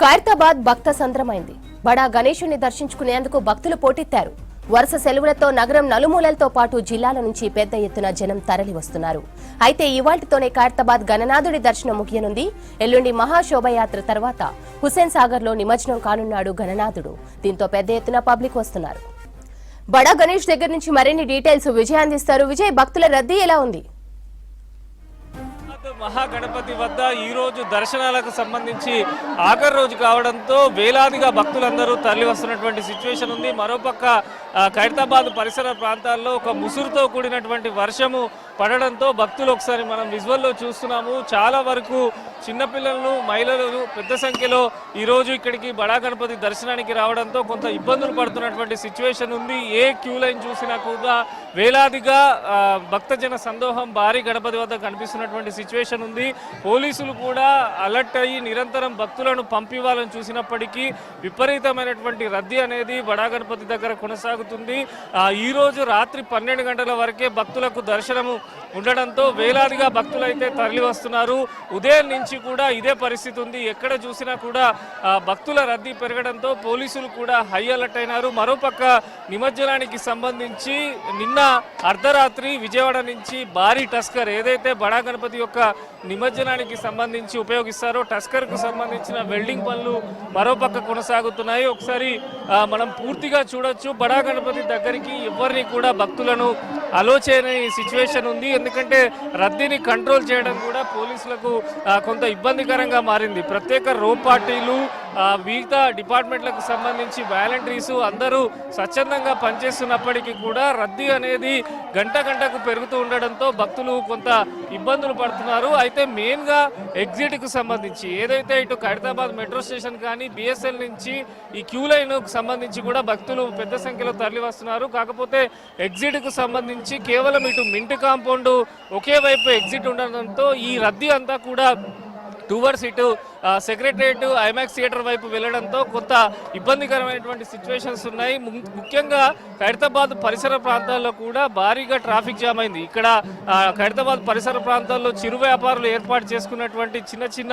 ఖైరతాబాద్ భక్త సంద్రమైంది. బడా గణేశుని దర్శించుకునేందుకు భక్తులు పోటెత్తారు. వరుస సెలవులతో నగరం నలుమూలలతో పాటు జిల్లాల నుంచి పెద్ద ఎత్తున జనం తరలి వస్తున్నారు. అయితే ఇవాళ్టితోనే ఖైరతాబాద్ గణనాథుడి దర్శనం ముగియనుంది. ఎల్లుండి మహాశోభయాత్ర తర్వాత హుస్సేన్ సాగర్ లో నిమజ్జనం కానున్నాడు గణనాథుడు. దీంతో పెద్ద ఎత్తున పబ్లిక్ వస్తున్నారు. బడా గణేష్ దగ్గర నుంచి మరిన్ని డీటెయిల్స్ విజయ్ అందిస్తారు. విజయ్, భక్తుల రద్దీ ఎలా ఉంది? మహాగణపతి వద్ద ఈ రోజు దర్శనాలకు సంబంధించి ఆఖరి రోజు కావడంతో వేలాదిగా భక్తులందరూ తరలి వస్తున్నటువంటి సిచ్యువేషన్ ఉంది. మరోపక్క ఖైరతాబాద్ పరిసర ప్రాంతాల్లో ఒక ముసురుతో కూడినటువంటి వర్షము పడడంతో భక్తులు ఒకసారి మనం విజువల్లో చూస్తున్నాము. చాలా వరకు చిన్నపిల్లలను మహిళలు పెద్ద సంఖ్యలో ఈరోజు ఇక్కడికి బడా గణపతి దర్శనానికి రావడంతో కొంత ఇబ్బందులు పడుతున్నటువంటి సిచ్యువేషన్ ఉంది. ఏ క్యూ లైన్ చూసినా కూడా వేలాదిగా భక్తజన సందోహం భారీ గణపతి వద్ద కనిపిస్తున్నటువంటి సిచ్యువేషన్ ఉంది. పోలీసులు కూడా అలర్ట్ అయ్యి నిరంతరం భక్తులను పంపివ్వాలని చూసినప్పటికీ విపరీతమైనటువంటి రద్దీ అనేది బడా గణపతి దగ్గర కొనసాగుతుంది. ఈ రోజు రాత్రి 12 గంటల వరకే భక్తులకు దర్శనము ఉండడంతో వేలాదిగా భక్తులు అయితే తరలి వస్తున్నారు. ఉదయం నుంచి కూడా ఇదే పరిస్థితి ఉంది. ఎక్కడ చూసినా కూడా భక్తుల రద్దీ పెరగడంతో పోలీసులు కూడా హై అలర్ట్ అయినారు. మరోపక్క నిమజ్జనానికి సంబంధించి నిన్న అర్ధరాత్రి విజయవాడ నుంచి భారీ టస్కర్ ఏదైతే బడా గణపతి యొక్క నిమజ్జనానికి సంబంధించి ఉపయోగిస్తారో టస్కర్ కు సంబంధించిన వెల్డింగ్ పనులు మరోపక్క కొనసాగుతున్నాయి. ఒకసారి మనం పూర్తిగా చూడొచ్చు. బడా గణపతి దగ్గరికి ఎవరిని కూడా భక్తులను అలో చేయని సిచ్యువేషన్ ఉంది. ఎందుకంటే రద్దీని కంట్రోల్ చేయడం కూడా పోలీసులకు కొంత ఇబ్బందికరంగా మారింది. ప్రత్యేక రోప్ పార్టీలు మిగతా డిపార్ట్మెంట్లకు సంబంధించి వాలంటీర్స్ అందరూ స్వచ్ఛందంగా పనిచేస్తున్నప్పటికీ కూడా రద్దీ అనేది గంటకు పెరుగుతూ ఉండడంతో భక్తులు కొంత ఇబ్బందులు పడుతున్నారు. అయితే మెయిన్గా ఎగ్జిట్కు సంబంధించి ఏదైతే ఇటు ఖైరతాబాద్ మెట్రో స్టేషన్ కానీ బిఎస్ఎల్ నుంచి ఈ క్యూ లైన్కు సంబంధించి కూడా భక్తులు పెద్ద సంఖ్యలో తరలి వస్తున్నారు. కాకపోతే ఎగ్జిట్కు సంబంధించి కేవలం ఇటు మింట్ కాంపౌండ్ ఒకే వైపు ఎగ్జిట్ ఉండడంతో ఈ రద్దీ అంతా కూడా టువర్డ్స్ ఇటు సెక్రటరియట్ ఐమాక్స్ థియేటర్ వైపు వెళ్లడంతో కొంత ఇబ్బందికరమైనటువంటి సిచ్యువేషన్స్ ఉన్నాయి. ముఖ్యంగా ఖైరతాబాద్ పరిసర ప్రాంతాల్లో కూడా భారీగా ట్రాఫిక్ జామ్ అయింది. ఇక్కడ ఖైరతాబాద్ పరిసర ప్రాంతాల్లో చిరు వ్యాపారులు ఏర్పాటు చేసుకున్నటువంటి చిన్న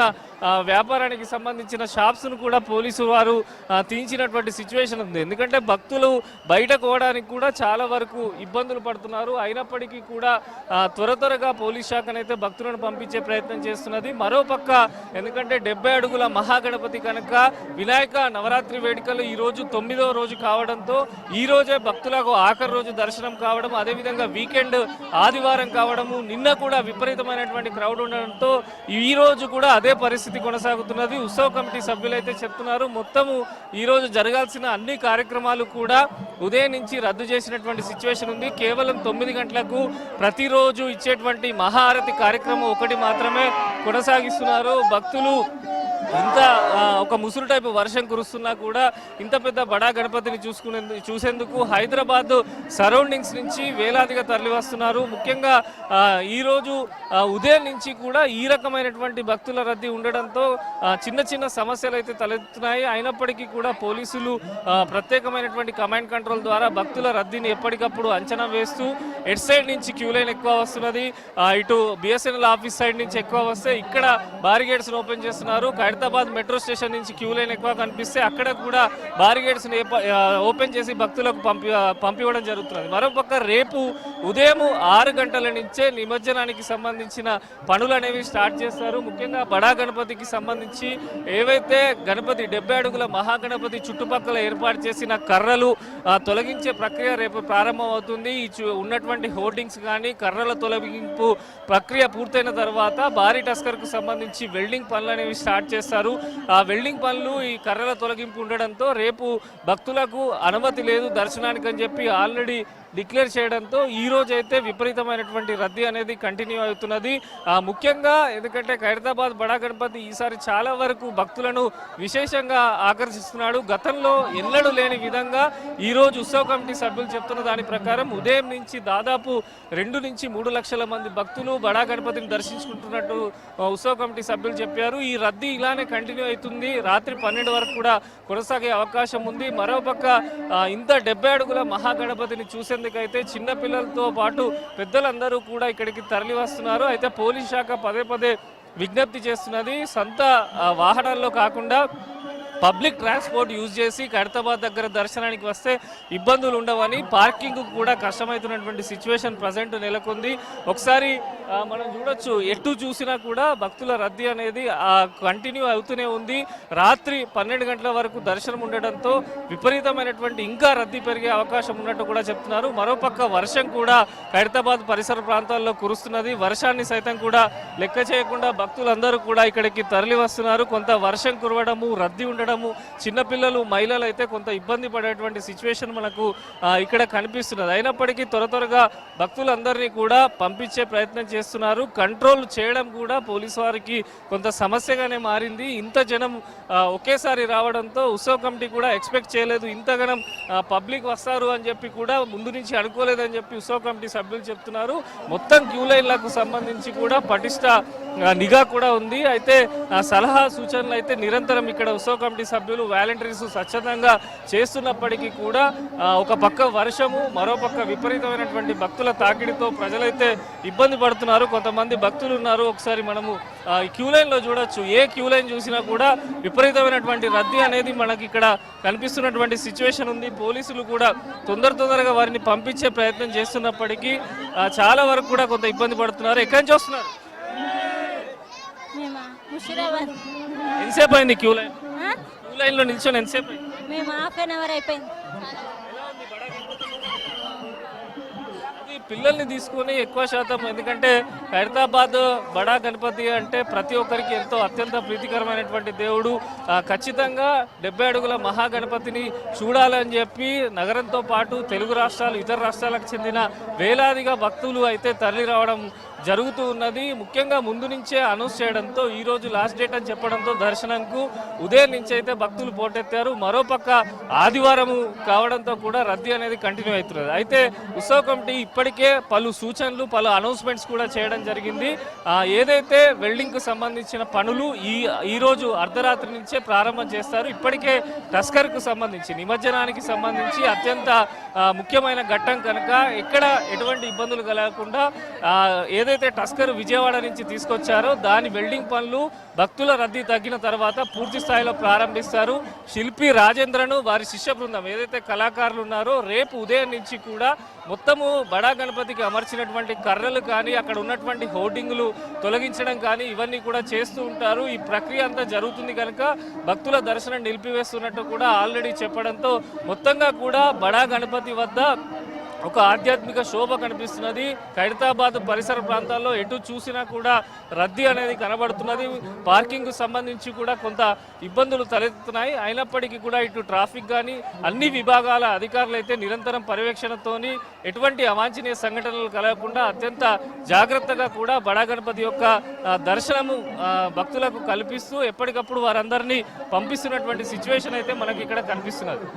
వ్యాపారానికి సంబంధించిన షాప్స్ను కూడా పోలీసు వారు తీయించినటువంటి సిచ్యువేషన్ ఉంది. ఎందుకంటే భక్తులు బయటకు పోవడానికి కూడా చాలా వరకు ఇబ్బందులు పడుతున్నారు. అయినప్పటికీ కూడా త్వరగా పోలీస్ శాఖనైతే భక్తులను పంపించే ప్రయత్నం చేస్తున్నది. మరోపక్క ఎందుకంటే 70 అడుగుల మహాగణపతి కనుక వినాయక నవరాత్రి వేడుకలు ఈ రోజు 9వ రోజు కావడంతో ఈ రోజే భక్తులకు ఆఖరి రోజు దర్శనం కావడం, అదేవిధంగా వీకెండ్ ఆదివారం కావడము, నిన్న కూడా విపరీతమైనటువంటి క్రౌడ్ ఉండడంతో ఈ రోజు కూడా అదే పరిస్థితి కొనసాగుతున్నది. ఉత్సవ కమిటీ సభ్యులైతే చెప్తున్నారు మొత్తము ఈ రోజు జరగాల్సిన అన్ని కార్యక్రమాలు కూడా ఉదయం నుంచి రద్దు చేసినటువంటి సిచ్యువేషన్ ఉంది. కేవలం 9 గంటలకు ప్రతిరోజు ఇచ్చేటువంటి మహాఆరతి కార్యక్రమం ఒకటి మాత్రమే కొనసాగిస్తున్నారు. భక్తులు ఇంత ఒక ముసురు టైపు వర్షం కురుస్తున్నా కూడా ఇంత పెద్ద బడా గణపతిని చూసేందుకు హైదరాబాద్ సరౌండింగ్స్ నుంచి వేలాదిగా తరలి వస్తున్నారు. ముఖ్యంగా ఈరోజు ఉదయం నుంచి కూడా ఈ రకమైనటువంటి భక్తుల రద్దీ ఉండడంతో చిన్న సమస్యలు అయితే తలెత్తుతున్నాయి. అయినప్పటికీ కూడా పోలీసులు ప్రత్యేకమైనటువంటి కమాండ్ కంట్రోల్ ద్వారా భక్తుల రద్దీని ఎప్పటికప్పుడు అంచనా వేస్తూ ఎట్ సైడ్ నుంచి క్యూ లైన్ ఎక్కువ వస్తున్నది, ఇటు బిఎస్ఎన్ఎల్ ఆఫీస్ సైడ్ నుంచి ఎక్కువ వస్తే ఇక్కడ బారిగేట్స్ ఓపెన్ చేస్తున్నారు. ఖైరతాబాద్ మెట్రో స్టేషన్ నుంచి క్యూ లైన్ ఎక్కువ కనిపిస్తే అక్కడ కూడా బారిగేట్స్ ఓపెన్ చేసి భక్తులకు పంపివ్వడం జరుగుతున్నది. మరోపక్క రేపు ఉదయం 6 గంటల నుంచే నిమజ్జనానికి సంబంధించిన పనులు అనేవి స్టార్ట్ చేస్తారు. ముఖ్యంగా బడా గణపతికి సంబంధించి ఏవైతే గణపతి 70 అడుగుల మహాగణపతి చుట్టుపక్కల ఏర్పాటు చేసిన కర్రలు తొలగించే ప్రక్రియ రేపు ప్రారంభం అవుతుంది. ఉన్నటువంటి హోర్డింగ్స్ కానీ కర్రల తొలగింపు ప్రక్రియ పూర్తయిన తర్వాత భారీ టస్కర్కు సంబంధించి వెల్డింగ్ పనులు అనేవి స్టార్ట్ చేస్తారు. ఆ వెల్డింగ్ పనులు ఈ కర్రల తొలగింపు ఉండడంతో రేపు భక్తులకు అనుమతి లేదు దర్శనానికి అని చెప్పి ఆల్రెడీ డిక్లేర్ చేయడంతో ఈ రోజు అయితే విపరీతమైనటువంటి రద్దీ అనేది కంటిన్యూ అవుతున్నది. ముఖ్యంగా ఎందుకంటే ఖైరతాబాద్ బడా గణపతి ఈసారి చాలా వరకు భక్తులను విశేషంగా ఆకర్షిస్తున్నాడు. గతంలో ఎన్నడూ లేని విధంగా ఈ రోజు ఉత్సవ కమిటీ సభ్యులు చెప్తున్న దాని ప్రకారం ఉదయం నుంచి దాదాపు 2 నుంచి 3 లక్షల మంది భక్తులు బడా గణపతిని దర్శించుకుంటున్నట్టు ఉత్సవ కమిటీ సభ్యులు చెప్పారు. ఈ రద్దీ ఇలానే కంటిన్యూ అవుతుంది. రాత్రి 12 వరకు కూడా కొనసాగే అవకాశం ఉంది. మరోపక్క ఇంత 70 అడుగుల మహాగణపతిని చూసేందుకు అయితే చిన్న పిల్లలతో పాటు పెద్దలందరూ కూడా ఇక్కడికి తరలి వస్తున్నారు. అయితే పోలీస్ శాఖ పదే విజ్ఞప్తి చేస్తున్నది, సొంత వాహనాల్లో కాకుండా పబ్లిక్ ట్రాన్స్పోర్ట్ యూజ్ చేసి ఖైరతాబాద్ దగ్గర దర్శనానికి వస్తే ఇబ్బందులు ఉండవని, పార్కింగ్ కూడా కష్టమవుతున్నటువంటి సిచ్యువేషన్ ప్రజెంట్ నెలకొంది. ఒకసారి మనం చూడొచ్చు, ఎటు చూసినా కూడా భక్తుల రద్దీ అనేది కంటిన్యూ అవుతూనే ఉంది. రాత్రి 12 గంటల వరకు దర్శనం ఉండడంతో విపరీతమైనటువంటి ఇంకా రద్దీ పెరిగే అవకాశం ఉన్నట్టు కూడా చెప్తున్నారు. మరోపక్క వర్షం కూడా ఖైరతాబాద్ పరిసర ప్రాంతాల్లో కురుస్తున్నది. వర్షాన్ని సైతం కూడా లెక్క చేయకుండా భక్తులందరూ కూడా ఇక్కడికి తరలి వస్తున్నారు. కొంత వర్షం కురవడము, రద్దీ ఉండడము, చిన్నపిల్లలు, మహిళలు అయితే కొంత ఇబ్బంది పడేటువంటి సిచ్యువేషన్ మనకు ఇక్కడ కనిపిస్తున్నది. అయినప్పటికీ త్వరగా భక్తులందరినీ కూడా పంపించే ప్రయత్నం చేస్తున్నారు. కంట్రోల్ చేయడం కూడా పోలీసు వారికి కొంత సమస్యగానే మారింది. ఇంత జనం ఒకేసారి రావడంతో ఉత్సవ కమిటీ కూడా ఎక్స్పెక్ట్ చేయలేదు, ఇంతగానం పబ్లిక్ వస్తారు అని చెప్పి కూడా ముందు నుంచి అనుకోలేదని చెప్పి ఉత్సవ కమిటీ సభ్యులు చెప్తున్నారు. మొత్తం క్యూ లైన్లకు సంబంధించి కూడా పటిష్ట నిఘా కూడా ఉంది. అయితే సలహా సూచనలు అయితే నిరంతరం ఇక్కడ ఉత్సవ కమిటీ సభ్యులు, వాలంటీర్స్ స్వచ్ఛందంగా చేస్తున్నప్పటికీ కూడా ఒక పక్క వర్షము, మరోపక్క విపరీతమైనటువంటి భక్తుల తాకిడితో ప్రజలైతే ఇబ్బంది పడుతున్నారు. కొంతమంది భక్తులు ఉన్నారు. ఒకసారి మనము క్యూ లైన్లో చూడొచ్చు. ఏ క్యూ లైన్ చూసినా కూడా విపరీతమైనటువంటి రద్దీ అనేది మనకి ఇక్కడ కనిపిస్తున్నటువంటి సిచ్యువేషన్ ఉంది. పోలీసులు కూడా తొందరగా వారిని పంపించే ప్రయత్నం చేస్తున్నప్పటికీ చాలా వరకు కూడా కొంత ఇబ్బంది పడుతున్నారు. ఎక్కడి నుంచి వస్తున్నారు? ఎంతసేపు అయింది క్యూ లైన్లో నిల్చొని? ఎంతసేపు అయింది? మేము హాఫ్ అన్ అవర్ అయిపోయింది. పిల్లల్ని తీసుకొని ఎక్కువ శాతం, ఎందుకంటే ఖైరతాబాద్ బడా గణపతి అంటే ప్రతి ఒక్కరికి ఎంతో అత్యంత ప్రీతికరమైనటువంటి దేవుడు. ఖచ్చితంగా 70 అడుగుల మహాగణపతిని చూడాలని చెప్పి నగరంతో పాటు తెలుగు రాష్ట్రాలు, ఇతర రాష్ట్రాలకు చెందిన వేలాదిగా భక్తులు అయితే తరలి రావడం జరుగుతూ ఉన్నది. ముఖ్యంగా ముందు నుంచే అనౌన్స్ చేయడంతో, ఈరోజు లాస్ట్ డేట్ అని చెప్పడంతో దర్శనంకు ఉదయం నుంచి అయితే భక్తులు పోటెత్తారు. మరోపక్క ఆదివారము కావడంతో కూడా రద్దీ అనేది కంటిన్యూ అవుతున్నది. అయితే ఉత్సవ కమిటీ ఇప్పటికే పలు సూచనలు, పలు అనౌన్స్మెంట్స్ కూడా చేయడం జరిగింది. ఏదైతే వెల్డింగ్కు సంబంధించిన పనులు ఈ రోజు అర్ధరాత్రి నుంచే ప్రారంభం చేస్తారు. ఇప్పటికే టస్కర్కు సంబంధించి, నిమజ్జనానికి సంబంధించి అత్యంత ముఖ్యమైన ఘట్టం కనుక ఎక్కడ ఎటువంటి ఇబ్బందులు కలగకుండా ఏదైతే టస్కర్ విజయవాడ నుంచి తీసుకొచ్చారో దాని వెల్డింగ్ పనులు భక్తుల రద్దీ తగ్గిన తర్వాత పూర్తి స్థాయిలో ప్రారంభిస్తారు. శిల్పి రాజేంద్రను, వారి శిష్య బృందం ఏదైతే కళాకారులు ఉన్నారో రేపు ఉదయం నుంచి కూడా మొత్తము బడా గణపతికి అమర్చినటువంటి కర్రలు కానీ, అక్కడ ఉన్నటువంటి హోర్డింగులు తొలగించడం కానీ ఇవన్నీ కూడా చేస్తూ ఉంటారు. ఈ ప్రక్రియ అంతా జరుగుతుంది కనుక భక్తుల దర్శనం నిలిపివేస్తున్నట్టు కూడా ఆల్రెడీ చెప్పడంతో మొత్తంగా కూడా బడా గణపతి వద్ద ఒక ఆధ్యాత్మిక శోభ కనిపిస్తున్నది. ఖైరతాబాద్ పరిసర ప్రాంతాల్లో ఎటు చూసినా కూడా రద్దీ అనేది కనబడుతున్నది. పార్కింగ్కు సంబంధించి కూడా కొంత ఇబ్బందులు తలెత్తుతున్నాయి. అయినప్పటికీ కూడా ఇటు ట్రాఫిక్ కానీ అన్ని విభాగాల అధికారులు అయితే నిరంతరం పర్యవేక్షణతోని ఎటువంటి అవాంఛనీయ సంఘటనలు కలగకుండా అత్యంత జాగ్రత్తగా కూడా బడా గణపతి యొక్క దర్శనము భక్తులకు కల్పిస్తూ ఎప్పటికప్పుడు వారందరినీ పంపిస్తున్నటువంటి సిచ్యువేషన్ అయితే మనకి ఇక్కడ కనిపిస్తున్నది.